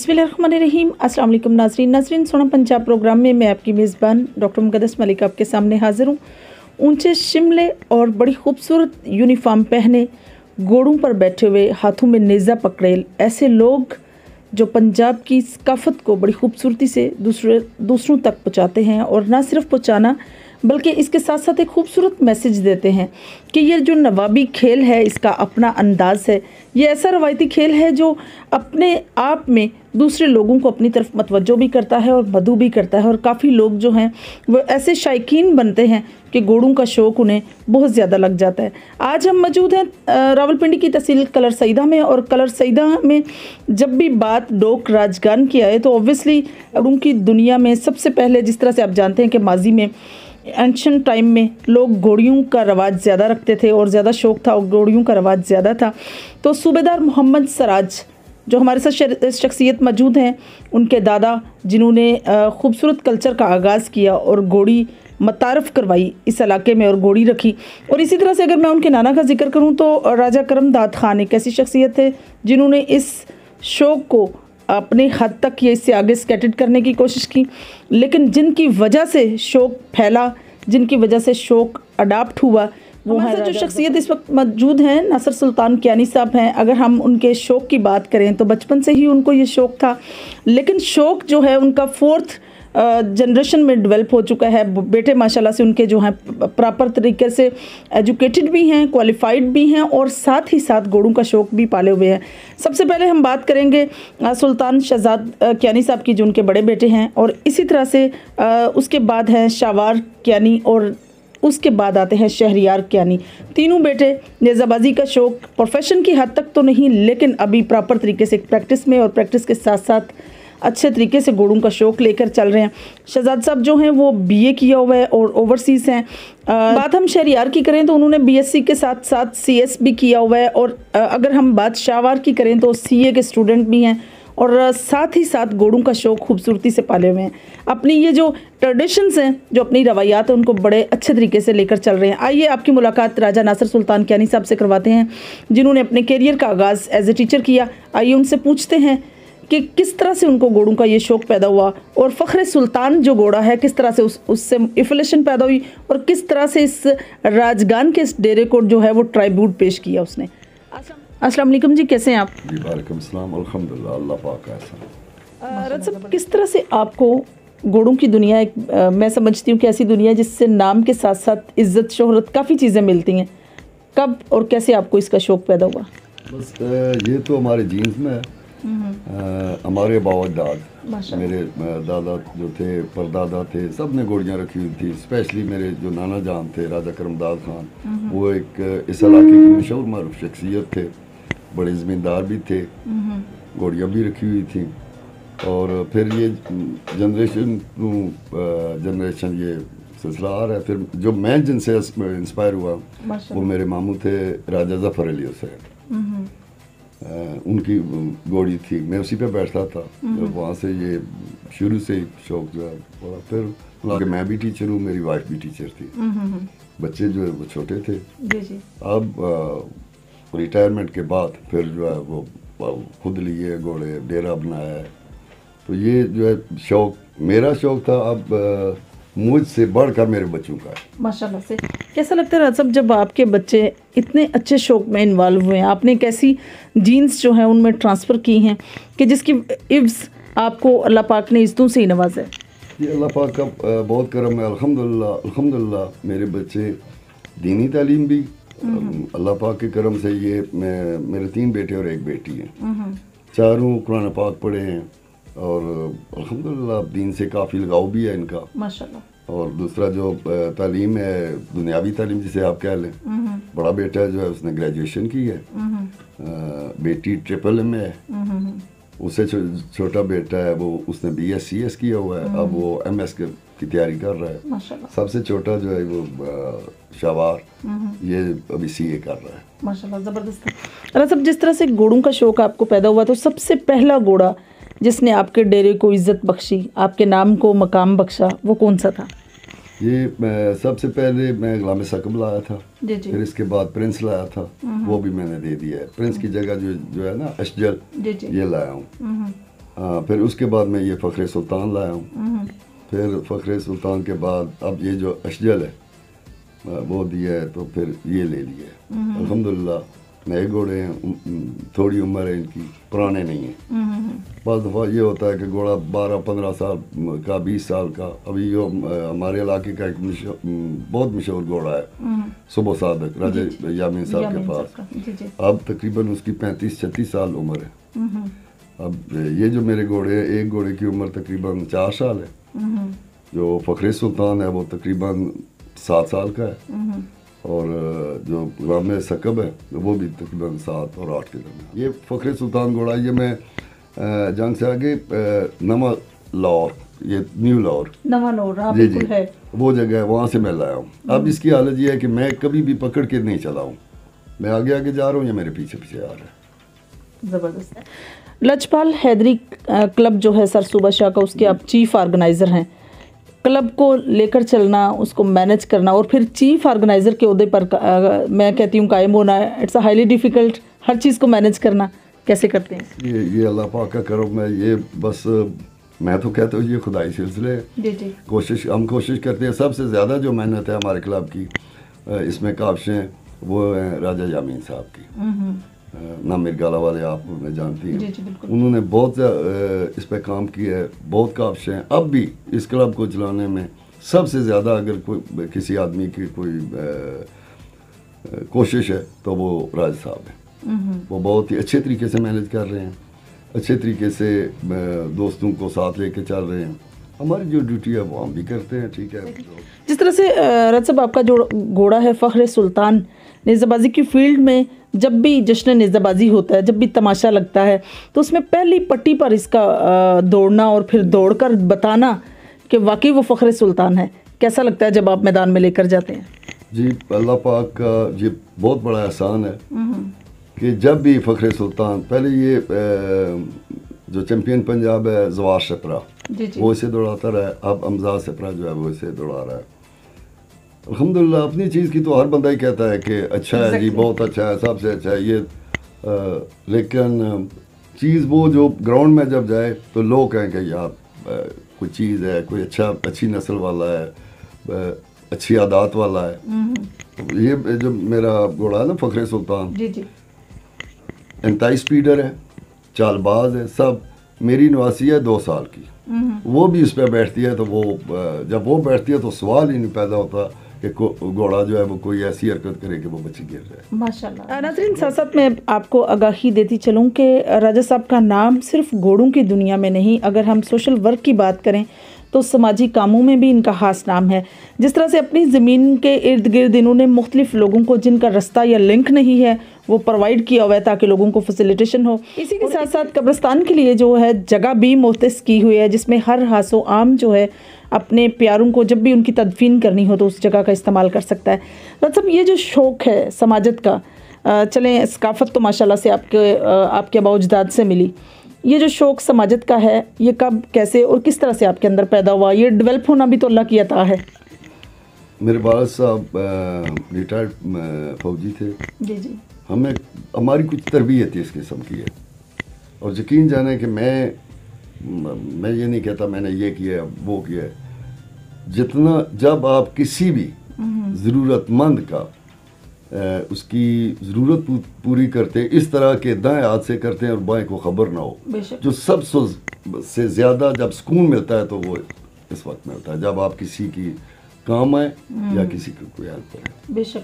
बिस्मिल्लाहिर्रहमानिर्रहीम। अस्सलाम वालेकुम नाज़रीन सोना पंजाब प्रोग्राम में मैं आपकी मेज़बान डॉक्टर मुक़द्दस मलिक आपके सामने हाज़िर हूँ। ऊंचे शिमले और बड़ी खूबसूरत यूनिफॉर्म पहने, घोड़ों पर बैठे हुए, हाथों में नेज़ा पकड़े ऐसे लोग जो पंजाब की सकाफ़त को बड़ी खूबसूरती से दूसरों तक पहुँचाते हैं, और ना सिर्फ पहुँचाना बल्कि इसके साथ साथ एक खूबसूरत मैसेज देते हैं कि ये जो नवाबी खेल है इसका अपना अंदाज़ है। ये ऐसा रवायती खेल है जो अपने आप में दूसरे लोगों को अपनी तरफ मतवज्जो भी करता है और मदऊ भी करता है, और काफ़ी लोग जो हैं वो ऐसे शायकीन बनते हैं कि घोड़ों का शौक़ उन्हें बहुत ज़्यादा लग जाता है। आज हम मौजूद हैं रावलपिंडी की तहसील कलर सईदा में, और कलर सईदा में जब भी बात डोक राजगान की आए तो ऑब्वियसली उनकी दुनिया में सबसे पहले, जिस तरह से आप जानते हैं कि माजी में एंशिएंट टाइम में लोग घोड़ियों का रवाज ज़्यादा रखते थे और ज़्यादा शौक़ था और घोड़ियों का रवाज ज़्यादा था, तो सूबेदार मोहम्मद सराज जो हमारे साथ शख्सियत मौजूद हैं, उनके दादा जिन्होंने खूबसूरत कल्चर का आगाज़ किया और घोड़ी मतारफ़ करवाई इस इलाके में और घोड़ी रखी। और इसी तरह से अगर मैं उनके नाना का जिक्र करूँ तो राजा करमदाद खान एक ऐसी शख्सियत है जिन्होंने इस शौक़ को अपने हद तक या इससे आगे स्केटेड करने की कोशिश की, लेकिन जिनकी वजह से शौक़ फैला, जिनकी वजह से शौक़ अडाप्ट हुआ, वो है जो शख्सियत इस वक्त मौजूद हैं नासिर सुल्तान कियानी साहब हैं। अगर हम उनके शौक़ की बात करें तो बचपन से ही उनको ये शौक़ था, लेकिन शौक़ जो है उनका 4th जनरेशन में डेवलप हो चुका है। बेटे माशाल्लाह से उनके जो हैं प्रॉपर तरीके से एजुकेटेड भी हैं, क्वालिफाइड भी हैं, और साथ ही साथ घोड़ों का शौक़ भी पाले हुए हैं। सबसे पहले हम बात करेंगे सुल्तान शहजाद कियानी साहब की जो उनके बड़े बेटे हैं, और इसी तरह से उसके बाद हैं शाहवार कियानी, और उसके बाद आते हैं शहरियार कियानी। तीनों बेटे नेज़ाबाजी का शौक़ प्रोफेशन की हद तक तो नहीं, लेकिन अभी प्रॉपर तरीके से प्रैक्टिस में, और प्रैक्टिस के साथ साथ अच्छे तरीके से घोड़ों का शौक़ लेकर चल रहे हैं। शहजाद साहब जो हैं वो BA किया हुआ है और ओवरसीज़ हैं। बात हम शहरियार की करें तो उन्होंने BSc के साथ साथ CS भी किया हुआ है, और अगर हम बात शाहवार की करें तो CA के स्टूडेंट भी हैं, और साथ ही साथ घोड़ों का शौक़ खूबसूरती से पाले हुए हैं। अपनी ये जो ट्रेडिशंस हैं, जो अपनी रवायात हैं, उनको बड़े अच्छे तरीके से लेकर चल रहे हैं। आइए आपकी मुलाकात राजा नासिर सुल्तान कियानी साहब से करवाते हैं, जिन्होंने अपने कैरियर का आगाज़ एज ए टीचर किया। आइए उनसे पूछते हैं कि किस तरह से उनको घोड़ों का ये शौक़ पैदा हुआ, और फ़ख्र सुल्तान जो घोड़ा है किस तरह से उससे इफलेशन पैदा हुई, और किस तरह से इस राजगान के इस डेरे को जो है वो ट्राइब्यूट पेश किया उसने। अस्सलाम वालेकुम जी, कैसे हैं आप? जी वालेकुम सलाम, अल्हम्दुलिल्लाह, अल्लाह पाक का एहसान। राजा साहब, किस तरह से आपको घोड़ों की दुनिया एक मैं समझती हूँ कि ऐसी दुनिया जिससे नाम के साथ साथ इज़्ज़त, शोहरत, काफ़ी चीज़ें मिलती हैं, कब और कैसे आपको इसका शौक़ पैदा हुआ? बस ये तो हमारे जीन्स में है। हमारे बावदाद, मेरे दादा जो थे, परदादा थे, सब ने घोड़ियाँ रखी हुई थी। स्पेशली मेरे जो नाना जान थे राजा करमदाद खान, वो एक इस इलाके की मशहूर मारूफ शख्सियत थे, बड़े ज़मींदार भी थे, घोड़ियाँ भी रखी हुई थी। और फिर ये जनरेशन टू जनरेशन ये सिलसिला आ रहा है। फिर जो मैं जिनसे इंस्पायर हुआ वो मेरे मामू थे राजा ज़फ़र अली हुसैन। उनकी घोड़ी थी, मैं उसी पे बैठता था। वहाँ से ये शुरू से शौक़ जो है बड़ा। फिर मैं भी टीचर हूँ, मेरी वाइफ भी टीचर थी। बच्चे जो है वो छोटे थे। अब रिटायरमेंट के बाद फिर जो है वो खुद लिए घोड़े, डेरा बनाया है। तो ये जो है शौक़ मेरा शौक़ था, अब मुझसे बढ़कर मेरे बच्चों का है। माशाल्लाह से। कैसा लगता है राजा साहब जब आपके बच्चे इतने अच्छे शौक़ में इन्वॉल्व हुए हैं? आपने कैसी जीन्स जो हैं उनमें ट्रांसफ़र की हैं कि जिसकी इव्स आपको अल्लाह पाक ने इज़्ज़तों से ही नवाजा है? ये अल्लाह पाक का बहुत करम है, अल्हम्दुलिल्लाह अल्हम्दुलिल्लाह। मेरे बच्चे दीनी तालीम भी अल्लाह पाक के करम से, ये मेरे 3 बेटे और 1 बेटी हैं। चारों कुरान पाक पढ़े हैं, और अल्हम्दुलिल्लाह दीन से काफ़ी लगाव भी है इनका माशाल्लाह। और दूसरा जो तालीम है, दुनियावी तालीम जिसे आप कह लें, बड़ा बेटा जो है उसने ग्रेजुएशन की है, बेटी ट्रिपल में है, उससे छोटा बेटा है वो उसने BScs किया हुआ है, अब वो MS की तैयारी कर रहा है। सबसे छोटा जो है वो शाहवार, ये अभी CA कर रहा है। माशाल्लाह, ज़बरदस्त। अरे सब जिस तरह से घोड़ों का शौक़ आपको पैदा हुआ, तो सबसे पहला घोड़ा जिसने आपके डेरे को इज़्ज़त बख्शी, आपके नाम को मकाम बख्शा, वो कौन सा था? ये सबसे पहले मैं गुलाम सकब लाया था, फिर इसके बाद प्रिंस लाया था, वो भी मैंने दे दिया है। प्रिंस की जगह जो है ना अशजल, ये लाया हूँ। फिर उसके बाद मैं ये फ़ख्र सुल्तान लाया हूँ। फिर फ़ख्र सुल्तान के बाद अब ये जो अशजल है वो दिया है, तो फिर ये ले लिया है। अल्हम्दुलिल्लाह नए घोड़े हैं, थोड़ी उम्र है इनकी, पुराने नहीं हैं। बस दफ़ा ये होता है कि घोड़ा 12-15 साल का, 20 साल का। अभी जो हमारे इलाके का एक बहुत मशहूर घोड़ा है सुबह सादक, राजा यामीन साहब के पास, अब तकरीबन उसकी 35-36 साल उम्र है। अब ये जो मेरे घोड़े हैं, एक घोड़े की उम्र तकरीबन 4 साल है, जो फ़ख्र सुल्तान है वो तकरीबन 7 साल का है, और जो गुलाम सकब है वो भी तकरीबन 7 और 8 के दरमियान। ये फ़ख्र सुल्तान घोड़ा, ये मैं जंग से आगे नवा लाहौर, ये न्यू लाहौर, नवा लाहौर जी जी है वो जगह है, वहाँ से मैं लाया हूँ। अब इसकी हालत ये है कि मैं कभी भी पकड़ के नहीं चला हूँ, मैं आगे आगे जा रहा हूँ, ये मेरे पीछे पीछे आ रहा है। ज़बरदस्त है। लजपाल हैदरी क्लब जो है सरसूबा शाह का, उसके आप चीफ ऑर्गेनाइज़र हैं। क्लब को लेकर चलना, उसको मैनेज करना और फिर चीफ ऑर्गेनाइज़र के ओहदे पर मैं कहती हूँ कायम होना, इट्स अ हाईली डिफ़िकल्ट। हर चीज़ को मैनेज करना कैसे करते हैं? ये अल्लाह पाक का करम है। ये बस मैं तो कहता हूँ ये खुदाई सिलसिले है। जी। हम कोशिश करते हैं। सबसे ज़्यादा जो मेहनत है हमारे क्लब की, इसमें काबशें वो हैं राजा यामीन साहब की, ना मिर्गाला वाले आप उन्हें जानती हैं। जी, उन्होंने बहुत इस पे काम किया है, बहुत काबशें हैं। अब भी इस क्लब को चलाने में सबसे ज़्यादा अगर कोई किसी आदमी की कोई कोशिश है तो वो राज साहब है। वो बहुत ही अच्छे तरीके से मैनेज कर रहे हैं, अच्छे तरीके से दोस्तों को साथ लेके चल रहे हैं। हमारी जो ड्यूटी है वो हम भी करते हैं। ठीक है। जिस तरह से राज साहब आपका जो घोड़ा है फ़ख्र सुल्तान, नेज़ाबाजी की फील्ड में जब भी जश्न नेज़ाबाजी होता है, जब भी तमाशा लगता है, तो उसमें पहली पट्टी पर इसका दौड़ना और फिर दौड़कर बताना कि वाकई वो फ़ख्र सुल्तान है, कैसा लगता है जब आप मैदान में लेकर जाते हैं? जी, अल्लाह पाक का ये बहुत बड़ा एहसान है कि जब भी फ़ख्र सुल्तान, पहले ये जो चैम्पियन पंजाब है जवार शपरा, वो इसे दौड़ाता रहा है। अब अमजाद शपरा जो है वो इसे दौड़ा रहा है। अल्हम्दुलिल्लाह अपनी चीज़ की तो हर बंदा ही कहता है कि अच्छा है जी, बहुत अच्छा है, सबसे अच्छा है ये, लेकिन चीज़ वो जो ग्राउंड में जब जाए तो लोग कहें कि यार कोई चीज़ है, कोई अच्छी नस्ल वाला है, अच्छी आदत वाला है। ये जो मेरा घोड़ा है ना फ़ख्र सुल्तान, जी इंतहाई स्पीडर है, चालबाज है, सब। मेरी नवासी है 2 साल की, वो भी इस पर बैठती है, तो वो जब वो बैठती है तो सवाल ही नहीं पैदा होता कि घोड़ा जो है वो कोई ऐसी हरकत करे कि वो बच्ची गिर जाए। माशाल्लाह। नाज़रीन, साथ साथ मैं आपको आगाही देती चलूँ कि राजा साहब का नाम सिर्फ घोड़ों की दुनिया में नहीं, अगर हम सोशल वर्क की बात करें तो समाजी कामों में भी इनका खास नाम है। जिस तरह से अपनी ज़मीन के इर्द गिर्द इन्होंने मुख्तलिफ लोगों को जिनका रास्ता या लिंक नहीं है वो प्रोवाइड किया हुआ है ताकि लोगों को फैसिलिटेशन हो। इसी के साथ साथ कब्रिस्तान के लिए जो है जगह भी मुख्तस की हुई है, जिसमें हर हासो आम जो है अपने प्यारों को जब भी उनकी तदफीन करनी हो तो उस जगह का इस्तेमाल कर सकता है। मतलब ये जो शौक़ है समाजत का, चलें सकाफ़त तो माशाल्लाह से आपके अबाउजदाद से मिली, ये जो शौक़ समाजत का है ये कब, कैसे और किस तरह से आपके अंदर पैदा हुआ? ये डेवलप होना भी तो अल्लाह की अता है। मेरे वालिद साहब रिटायर्ड फौजी थे। जी। हमारी कुछ तरबियत इस किस्म की है, और यकीन जाने कि मैं ये नहीं कहता मैंने ये किया वो किया है। जितना जब आप किसी भी ज़रूरतमंद का उसकी ज़रूरत पूरी करते हैं, इस तरह के दाएं हाथ से करते हैं और बाएं को ख़बर ना हो, जो सबसे ज़्यादा जब सुकून मिलता है तो वो इस वक्त मिलता है जब आप किसी की काम आए या किसी को कोई हेल्प करें। बेशक।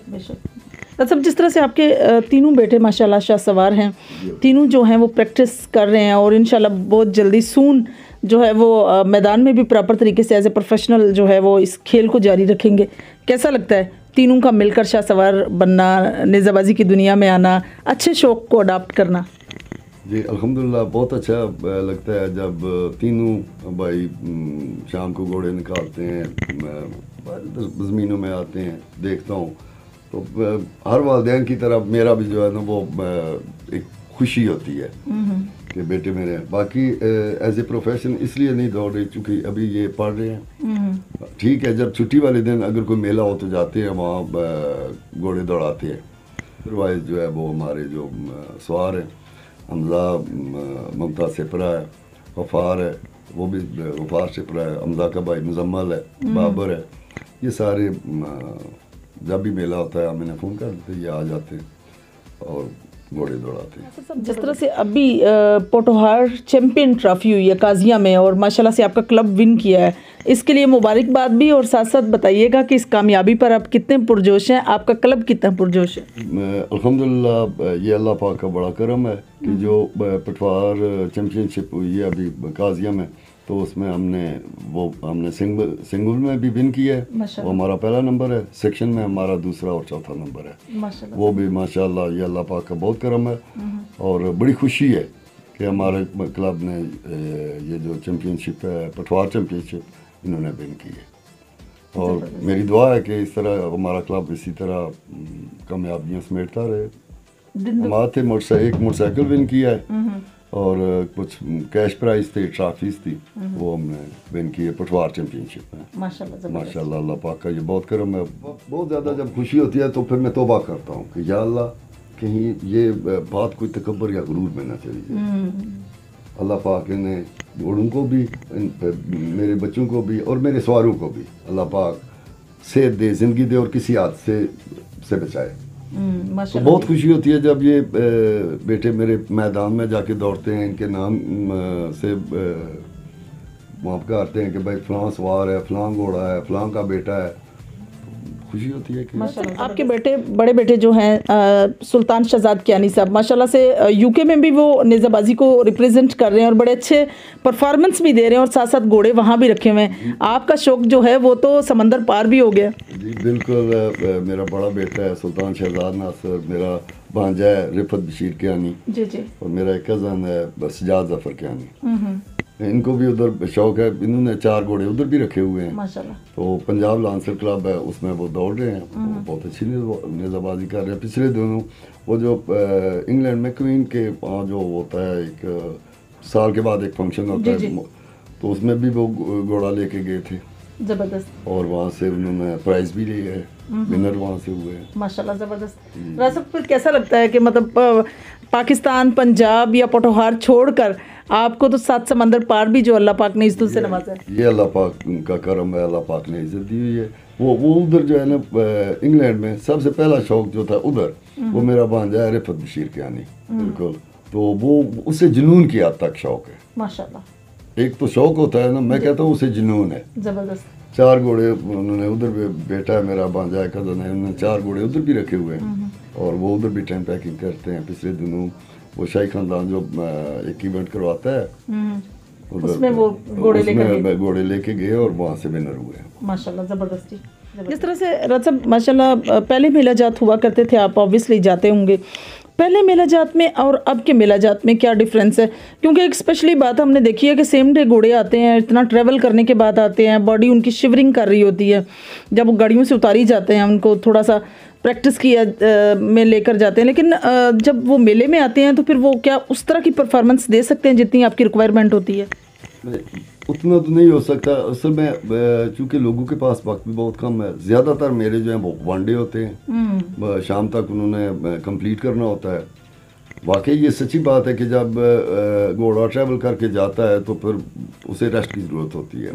सब जिस तरह से आपके तीनों बेटे माशाल्लाह शाह सवार हैं, तीनों जो हैं वो प्रैक्टिस कर रहे हैं और इंशाल्लाह बहुत जल्दी सून जो है वो मैदान में भी प्रॉपर तरीके से एज ए प्रोफेशनल जो है वो इस खेल को जारी रखेंगे। कैसा लगता है तीनों का मिलकर शाह सवार बनना, नेज़ाबाजी की दुनिया में आना, अच्छे शौक़ को अडॉप्ट करना? जी अल्हम्दुलिल्लाह बहुत अच्छा लगता है जब तीनों भाई शाम को घोड़े निकालते हैं, ज़मीनों में आते हैं, देखता हूँ तो हर वालिदैन की तरफ मेरा भी जो है ना वो एक खुशी होती है कि बेटे मेरे। बाकी एज ए प्रोफेशन इसलिए नहीं दौड़ रही चूँकि अभी ये पढ़ रहे हैं। ठीक है, जब छुट्टी वाले दिन अगर कोई मेला हो तो जाते हैं वहाँ घोड़े दौड़ाते हैं। अदरवाइज जो है वो हमारे जो सवार हैं, हमजा ममता सेपरा है, वफार है, वो भी वफार शिपर है, हमजा का भाई मुजम्मल है, बाबर है, ये सारे जब भी मेला होता है मैंने फ़ोन कर देते, ये आ जाते हैं और घोड़े दौड़ाते हैं। जिस तरह से अभी पोटोहार चैंपियन ट्रॉफी हुई है काजिया में और माशाल्लाह से आपका क्लब विन किया है, इसके लिए मुबारकबाद भी, और साथ साथ बताइएगा कि इस कामयाबी पर आप कितने पुरजोश हैं, आपका क्लब कितना पुरजोश है? अल्हम्दुलिल्लाह ये अल्लाह पाक का बड़ा करम है कि जो पटवार चैम्पियनशिप हुई है अभी काजिया में, तो उसमें हमने सिंगल में भी विन किया है, वो हमारा पहला नंबर है, सेक्शन में हमारा दूसरा और चौथा नंबर है, वो भी माशाल्लाह ये अल्लाह पाक का बहुत करम है। और बड़ी खुशी है कि हमारे क्लब ने ये जो चैम्पियनशिप है, पटवार चैम्पियनशिप, इन्होंने विन की है। और मेरी दुआ है कि इस तरह हमारा क्लब इसी तरह कामयाबियाँ समेटता रहे। हमारे थे एक मोटरसाइकिल विन किया है और कुछ कैश प्राइज थे, ट्रॉफीज थी, वो हमने विन किए पटवार चैम्पियनशिप में। माशाल्लाह अल्लाह पाक का ये बहुत करम है। बहुत ज़्यादा जब खुशी होती है तो फिर मैं तौबा करता हूँ कि या अल्लाह कहीं ये बात कोई तकब्बर या गुरूर में ना चली जाए। अल्लाह पाक ने घोड़ों को भी, मेरे बच्चों को भी और मेरे सवारों को भी अल्लाह पाक सेहत दे, ज़िंदगी दे और किसी हादसे से बचाए। तो बहुत खुशी होती है जब ये बेटे मेरे मैदान में जाके दौड़ते हैं, इनके नाम से वहाँ पर आते हैं कि भाई फलां सवार है, फलां घोड़ा है, फलां का बेटा है, खुशी होती है कि आपके बेटे, बड़े बेटे जो हैं सुल्तान शहजाद कियानी साहब, माशाल्लाह से यूके में भी वो नेज़ाबाजी को रिप्रेजेंट कर रहे हैं और बड़े अच्छे परफॉर्मेंस भी दे रहे हैं, और साथ साथ घोड़े वहाँ भी रखे हुए हैं। आपका शौक जो है वो तो समंदर पार भी हो गया। जी बिल्कुल, मेरा बड़ा बेटा है सुल्तान शहजाद नासर, मेरा भांजा है रिफत बशीर कियानी जी जी, और मेरा एक कज़न है सजाद जफ़र कियानी, इनको भी उधर शौक है, इन्होंने 4 घोड़े उधर भी रखे हुए हैं माशाल्लाह। तो पंजाब लांसर क्लब है उसमें वो दौड़ रहे हैं, वो बहुत अच्छी नेज़ाबाजी कर रहे हैं। पिछले दिनों वो जो इंग्लैंड में क्वीन के वहाँ जो होता है एक साल के बाद एक फंक्शन होता है, तो उसमें भी वो घोड़ा लेके गए थे, जबरदस्त, और वहाँ से उन्होंने प्राइज भी लिया है, विनर वहाँ से हुए हैं माशाल्लाह, ज़बरदस्त। रासब फिर कैसा लगता है कि मतलब पाकिस्तान, पंजाब या पोटोहार छोड़कर आपको तो 7 समंदर पार भी जो अल्लाह पाक ने इज्जत से नवाजा है? ये अल्लाह पाक का करम है, अल्लाह पाक ने इज्जत दी हुई है। वो उधर जो है ना इंग्लैंड में सबसे पहला शौक जो था उधर, वो मेरा भांजा है रिफत बशीर कियानी, बिल्कुल, तो वो उसे जुनून की हद तक शौक है माशाल्लाह। एक तो शौक होता है ना, मैं कहता हूँ उसे जुनून है। जबरदस्त। 4 घोड़े उन्होंने उधर भी, बेटा है मेरा भांजा है, कज़न है, उन्होंने 4 घोड़े उधर भी रखे हुए हैं और वो उधर भी टाइम पैकिंग करते हैं। पिछले दिनों वो शाही खानदान जो एक इवेंट करवाता है उसमें वो घोड़े लेके गए और वहाँ से विनर हुए माशाल्लाह, ज़बरदस्ती। जिस तरह से रजब माशाल्लाह पहले मेला जात हुआ करते थे, आप ऑब्वियसली जाते होंगे, पहले मेला जात में और अब के मेला जात में क्या डिफरेंस है? क्योंकि एक स्पेशली बात हमने देखी है कि सेम डे घोड़े आते हैं, इतना ट्रैवल करने के बाद आते हैं, बॉडी उनकी शिवरिंग कर रही होती है, जब वो गाड़ियों से उतारी जाते हैं उनको थोड़ा सा प्रैक्टिस किया में लेकर जाते हैं, लेकिन जब वो मेले में आते हैं तो फिर वो क्या उस तरह की परफॉर्मेंस दे सकते हैं जितनी आपकी रिक्वायरमेंट होती है? उतना तो नहीं हो सकता असल में, चूँकि लोगों के पास वक्त भी बहुत कम है। ज़्यादातर मेरे जो हैं वो वनडे होते हैं, शाम तक उन्होंने कंप्लीट करना होता है। वाकई ये सच्ची बात है कि जब घोड़ा ट्रैवल करके जाता है तो फिर उसे रेस्ट की ज़रूरत होती है,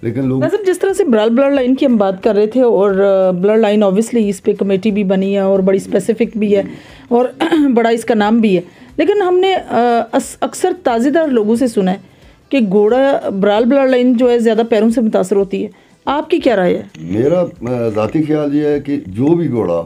लेकिन लोग मतलब जिस तरह से ब्लड लाइन की हम बात कर रहे थे, और ब्लड लाइन ऑब्वियसली इस पे कमेटी भी बनी है और बड़ी स्पेसिफिक भी है और बड़ा इसका नाम भी है, लेकिन हमने अक्सर ताज़ेदार लोगों से सुना है कि घोड़ा ब्लड लाइन जो है ज़्यादा पैरों से मुतासर होती है। आपकी क्या राय है? मेरा ज़ाती ख्याल ये है कि जो भी घोड़ा,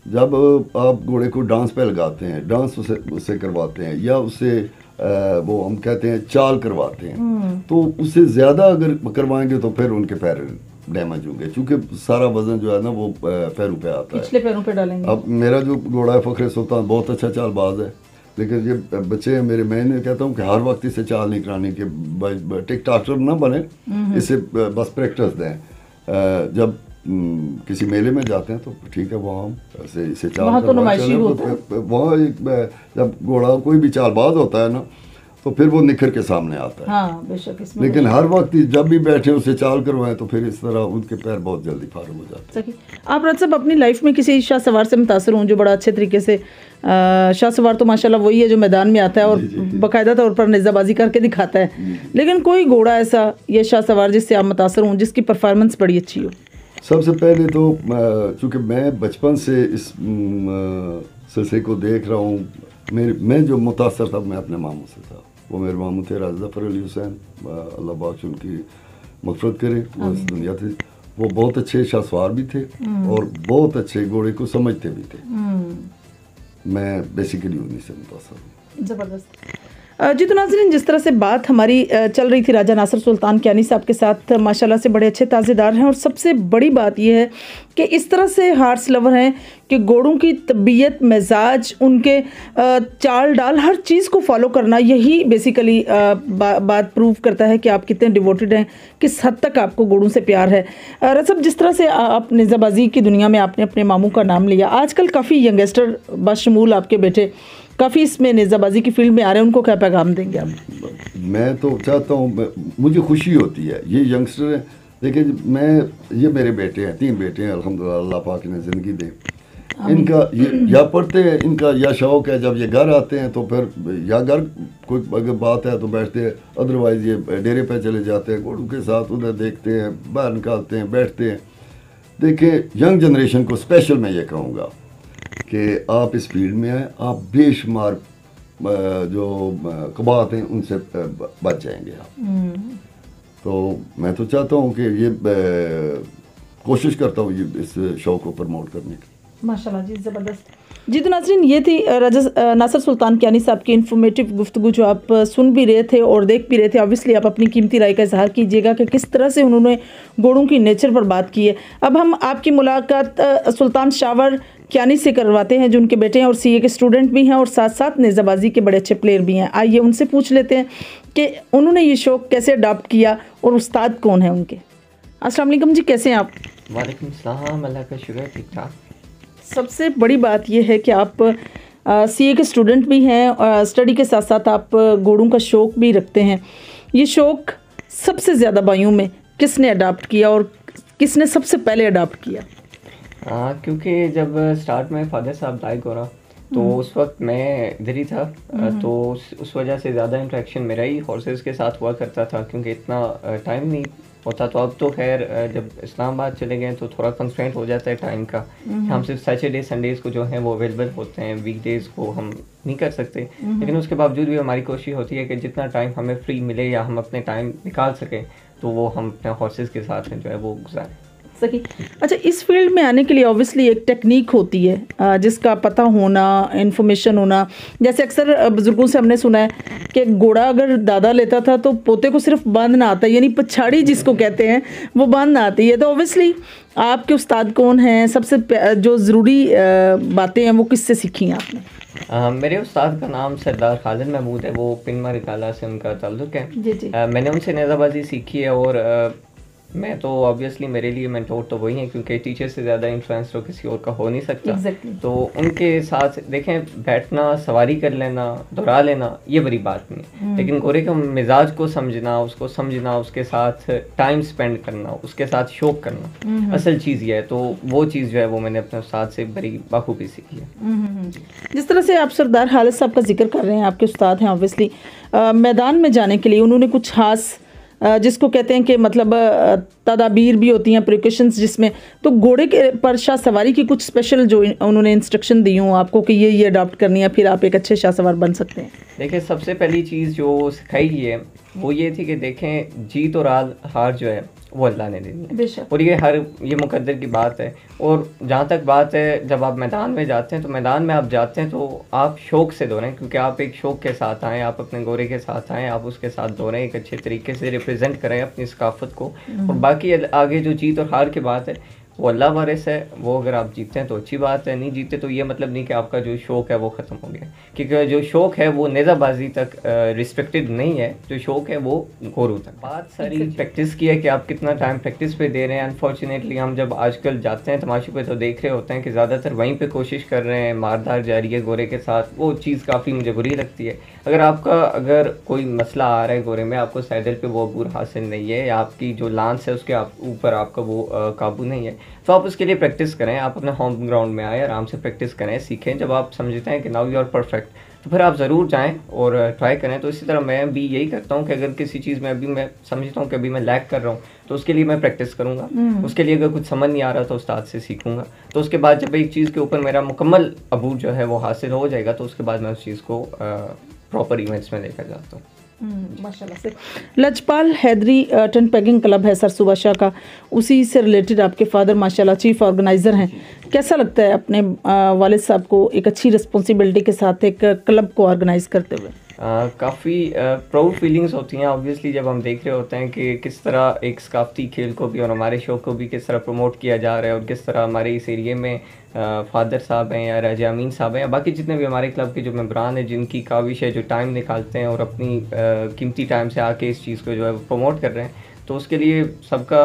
जब आप घोड़े को डांस पे लगाते हैं, डांस उससे करवाते हैं या उससे वो हम कहते हैं चाल करवाते हैं, तो उससे ज़्यादा अगर करवाएंगे तो फिर उनके पैर डैमेज होंगे, क्योंकि सारा वजन जो है ना वो पैरों पे आता है, पिछले पैरों पे डालेंगे। अब मेरा जो घोड़ा है फ़ख्र सुल्तान बहुत अच्छा चालबाज है, लेकिन ये बच्चे हैं मेरे, मैं इन्हें कहता हूँ कि हर वक्त इसे चाल नहीं करानी कि टिक टाकर ना बने, इसे बस प्रैक्टिस दें। जब किसी मेले में जाते हैं तो ठीक है, वहाँ इसे चाल वहाँ तो नुमाइशी होता है, वहाँ जब घोड़ा कोई भी चालबाज होता है ना, तो फिर वो निखर के सामने आता है। हाँ बेशक, इसमें लेकिन हर वक्त जब भी बैठे उसे चाल करवाएं तो फिर इस तरह उनके पैर बहुत जल्दी फारग हो जाते हैं। सही। आप राज साहब अपनी लाइफ में किसी शाह सवार से मुतासर हों जो बड़ा अच्छे तरीके से शाह सवार तो माशाल्लाह वही है जो मैदान में आता है और बाकायदा तौर पर नेज़ाबाजी करके दिखाता है, लेकिन कोई घोड़ा ऐसा ये शाह सवार जिससे आप मुतासर हों जिसकी परफॉर्मेंस बड़ी अच्छी हो? सबसे पहले तो चूँकि मैं बचपन से इस सिलसिले को देख रहा हूँ, मैं जो मुतासर था मैं अपने मामू से था। वो मेरे मामू थे राजा ज़फ़र अली हुसैन, अल्लाह बाक़ उनकी मग़फ़िरत करे, वो इस दुनिया थे। वो बहुत अच्छे शाहसवार भी थे और बहुत अच्छे घोड़े को समझते भी थे। मैं बेसिकली उन्हीं से मुतासर हूँ। ज़बरदस्त। जी तो नाज़रीन, जिस तरह से बात हमारी चल रही थी राजा नासिर सुल्तान कियानी साहब के साथ, माशाल्लाह से बड़े अच्छे ताज़ेदार हैं और सबसे बड़ी बात यह है कि इस तरह से हार्स लवर हैं कि घोड़ों की तबीयत, मिजाज, उनके चाल डाल, हर चीज़ को फॉलो करना, यही बेसिकली बात प्रूव करता है कि आप कितने डिवोटेड हैं, किस हद तक आपको घोड़ों से प्यार है। रसब, जिस तरह से आप नेज़ाबाजी की दुनिया में आपने अपने मामू का नाम लिया, आजकल काफ़ी यंगस्टर बशमूल आपके बेटे काफ़ी इसमें नेज़ाबाजी की फील्ड में आ रहे हैं, उनको क्या पैगाम देंगे आप? मैं तो चाहता हूँ, मुझे खुशी होती है ये यंगस्टर हैं। देखिए ये मेरे बेटे हैं, 3 बेटे हैं अल्हम्दुलिल्लाह, अल्लाह पाक ने ज़िंदगी दे। इनका ये या पढ़ते हैं, इनका या शौक़ है, जब ये घर आते हैं तो फिर या घर कोई अगर बात है तो बैठते हैं, अदरवाइज़ ये डेरे पे चले जाते हैं, घोड़ों के साथ उधर देखते हैं, बाहर निकालते हैं, बैठते हैं। देखिए यंग जनरेशन को स्पेशल मैं ये कहूँगा कि आप इस फील्ड में आए, आप बेशुमार जो कबात हैं उनसे बच जाएंगे आप। तो मैं तो चाहता हूँ कि ये कोशिश करता हूँ ये इस शो को प्रमोट करने की। माशाल्लाह जी, ज़बरदस्त। जी तो नाज़रीन, ये थी राजा नासिर सुल्तान कियानी साहब की इन्फॉर्मेटिव गुफ्तगू जो आप सुन भी रहे थे और देख भी रहे थे। ऑब्वियसली आप अपनी कीमती राय का इजहार कीजिएगा कि किस तरह से उन्होंने घोड़ों की नेचर पर बात की है। अब हम आपकी मुलाकात सुल्तान शावर कियानी से करवाते हैं जो उनके बेटे हैं और सीए के स्टूडेंट भी हैं और साथ साथ नेज़ाबाजी के बड़े अच्छे प्लेयर भी हैं। आइए उनसे पूछ लेते हैं कि उन्होंने ये शौक़ कैसे अडॉप्ट किया और उस्ताद कौन है उनके। अस्सलाम वालेकुम जी, कैसे हैं आप? वालेकुम सलाम, अल्लाह का शुक्र, ठीक ठाक। सबसे बड़ी बात यह है कि आप सीए के स्टूडेंट भी हैं, स्टडी के साथ साथ आप घोड़ों का शौक़ भी रखते हैं। ये शौक़ सबसे ज़्यादा भाइयों में किसने अडॉप्ट किया और किसने सबसे पहले अडॉप्ट किया? क्योंकि जब स्टार्ट में फादर साहब लाइक हो रहा तो उस वक्त मैं इधर ही था, तो उस वजह से ज़्यादा इंटरेक्शन मेरा ही हॉर्सेस के साथ हुआ करता था क्योंकि इतना टाइम नहीं होता। तो अब तो खैर जब इस्लामाबाद चले गए तो थोड़ा कंस्ट्रेंट हो जाता है टाइम का। हम सिर्फ सैटरडे संडेज़ को जो है वो अवेलेबल होते हैं, वीकडेज़ को हम नहीं कर सकते। लेकिन उसके बावजूद भी हमारी कोशिश होती है कि जितना टाइम हमें फ्री मिले या हम अपने टाइम निकाल सकें तो वो हम अपने हॉर्सेस के साथ जो है वो गुजारें। सही। अच्छा, इस फील्ड में आने के लिए ऑब्वियसली एक टेक्निक होती है जिसका पता होना, इन्फॉर्मेशन होना। जैसे अक्सर बुजुर्गों से हमने सुना है कि घोड़ा अगर दादा लेता था तो पोते को सिर्फ बांधना आता है, यानी पछाड़ी जिसको कहते हैं वो बांधना आती है। तो ऑब्वियसली आपके उस्ताद कौन हैं, सबसे जो ज़रूरी बातें हैं वो किससे सीखी हैं आपने? मेरे उस्ताद का नाम सरदार खालिद महमूद है, वो पिनमर रिकाला से उनका ताल्लुक़ है। जी जी। मैंने उनसे नेज़ाबाजी सीखी है और मैं तो ऑब्वियसली मेरे लिए मेंटोर तो वही है क्योंकि टीचर से ज़्यादा इन्फ्लुएंस तो किसी और का हो नहीं सकता। Exactly. तो उनके साथ देखें, बैठना, सवारी कर लेना, दौड़ा लेना ये बड़ी बात नहीं, लेकिन घोड़े के मिजाज को समझना, उसको समझना, उसके साथ टाइम स्पेंड करना, उसके साथ शौक करना असल चीज़ ये है। तो वो चीज़ जो है वो मैंने अपने उस्ताद से बड़ी बाखूबी सीखी है। जिस तरह से आप सरदार खालिद साहब का जिक्र कर रहे हैं, आपके उस्ताद हैं ऑब्वियसली, मैदान में जाने के लिए उन्होंने कुछ खास जिसको कहते हैं कि मतलब तदाबीर भी होती हैं, प्रिकॉशंस, जिसमें तो घोड़े के पर शाह सवारी की कुछ स्पेशल जो उन्होंने इंस्ट्रक्शन दी हूँ आपको कि ये अडॉप्ट करनी है, फिर आप एक अच्छे शाह सवार बन सकते हैं। देखिए, सबसे पहली चीज़ जो सिखाई गई है वो ये थी कि देखें, जीत और हार जो है वो अल्लाह ने देनी है और ये मुकद्दर की बात है। और जहाँ तक बात है, जब आप मैदान में जाते हैं तो मैदान में आप जाते हैं तो आप शौक़ से दौड़ें, क्योंकि आप एक शौक़ के साथ आएँ, आप अपने घोड़े के साथ आएँ, आप उसके साथ दौड़ें, एक अच्छे तरीके से रिप्रेजेंट करें अपनी सकाफ़त को। और बाकी आगे जो जीत और हार की बात है वो अल्लाह वारिस है, वो अगर आप जीतते हैं तो अच्छी बात है, नहीं जीते तो ये मतलब नहीं कि आपका जो शौक़ है वो ख़त्म हो गया, क्योंकि जो शौक़ है वो नेज़ाबाजी तक रिस्ट्रिक्टेड नहीं है, जो शौक़ है वो गोरू तक। बात सारी प्रैक्टिस की है कि आप कितना टाइम प्रैक्टिस पे दे रहे हैं। अनफॉर्चुनेटली हम जब आजकल जाते हैं तमाशे पे तो देख रहे होते हैं कि ज़्यादातर वहीं पे कोशिश कर रहे हैं, मारधार जारी है गोरे के साथ, वो चीज़ काफ़ी मुझे बुरी लगती है। अगर कोई मसला आ रहा है गोरे में, आपको सैदल पे वो अबूर हासिल नहीं है या आपकी जो लांस है उसके ऊपर आपका वो काबू नहीं है, तो आप उसके लिए प्रैक्टिस करें। आप अपने होम ग्राउंड में आए, आराम से प्रैक्टिस करें, सीखें। जब आप समझते हैं कि नाउ यू आर परफेक्ट, तो फिर आप ज़रूर जाएं और ट्राई करें। तो इसी तरह मैं भी यही करता हूं कि अगर किसी चीज़ में अभी मैं समझता हूं कि अभी मैं लैग कर रहा हूं, तो उसके लिए मैं प्रैक्टिस करूंगा। उसके लिए अगर कुछ समझ नहीं आ रहा तो उस्ताद से सीखूंगा। तो उसके बाद जब एक चीज़ के ऊपर मेरा मुकम्मल अबूर जो है वो हासिल हो जाएगा, तो उसके बाद मैं उस चीज़ को प्रॉपर इवेंट्स में लेकर जाता हूँ। माशाल्लाह से। लजपाल हैदरी टन पैगिंग क्लब है सरसूबा शाह का, उसी से रिलेटेड आपके फादर माशाल्लाह चीफ ऑर्गेनाइज़र हैं। कैसा लगता है अपने वालिद साहब को एक अच्छी रिस्पॉन्सिबिलिटी के साथ एक क्लब को ऑर्गेनाइज़ करते हुए? काफ़ी प्राउड फीलिंग्स होती हैं ऑब्वियसली जब हम देख रहे होते हैं कि किस तरह एक सकाफ़ती खेल को भी और हमारे शौक़ को भी किस तरह प्रमोट किया जा रहा है, और किस तरह हमारे इस एरिए में फादर साहब हैं या राजा अमीन साहब हैं या बाकी जितने भी हमारे क्लब के जो मेंबरान हैं, जिनकी काविश है, जो टाइम निकालते हैं और अपनी कीमती टाइम से आके इस चीज़ को जो है प्रमोट कर रहे हैं, तो उसके लिए सबका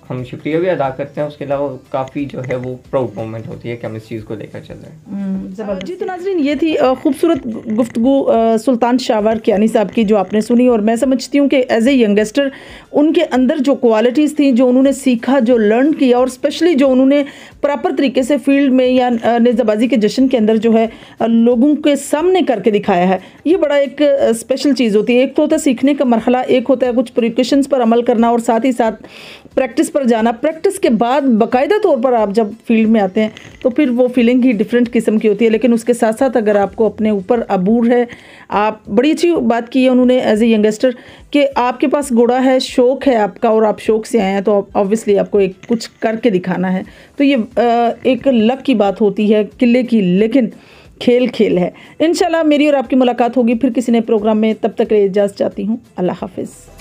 हम शुक्रिया भी अदा करते हैं। उसके अलावा काफ़ी जो है वो प्राउड मोमेंट होती है कि हम इस चीज़ को लेकर चल रहे हैं। जी तो नाज़रीन, ये थी खूबसूरत गुफ्तगू सुल्तान शाहवार कियानी साहब की जो आपने सुनी, और मैं समझती हूँ कि एज ए यंगस्टर उनके अंदर जो क्वालिटीज़ थी, जो उन्होंने सीखा, जो लर्न किया, और स्पेशली जो उन्होंने प्रॉपर तरीके से फील्ड में या नेज़ाबाजी के जश्न के अंदर जो है लोगों के सामने करके दिखाया है, ये बड़ा एक स्पेशल चीज़ होती है। एक तो होता है सीखने का मरहला, एक होता है कुछ प्रिकॉशंस पर अमल करना, और साथ ही साथ प्रैक्टिस पर जाना। प्रैक्टिस के बाद बाकायदा तौर पर आप जब फील्ड में आते हैं तो फिर वो फीलिंग ही डिफरेंट किस्म की होती है। लेकिन उसके साथ साथ अगर आपको अपने ऊपर अबूर है, आप बड़ी अच्छी बात की है उन्होंने एज ए यंगस्टर कि आपके पास घोड़ा है, शौक़ है आपका और आप शौक़ से आए हैं, तो ऑब्वियसली आपको एक कुछ करके दिखाना है। तो ये एक लक की बात होती है, किले की, लेकिन खेल खेल है। इंशाल्लाह मेरी और आपकी मुलाकात होगी फिर किसी नए प्रोग्राम में। तब तक इजाज़त चाहती हूँ। अल्लाह हाफिज़।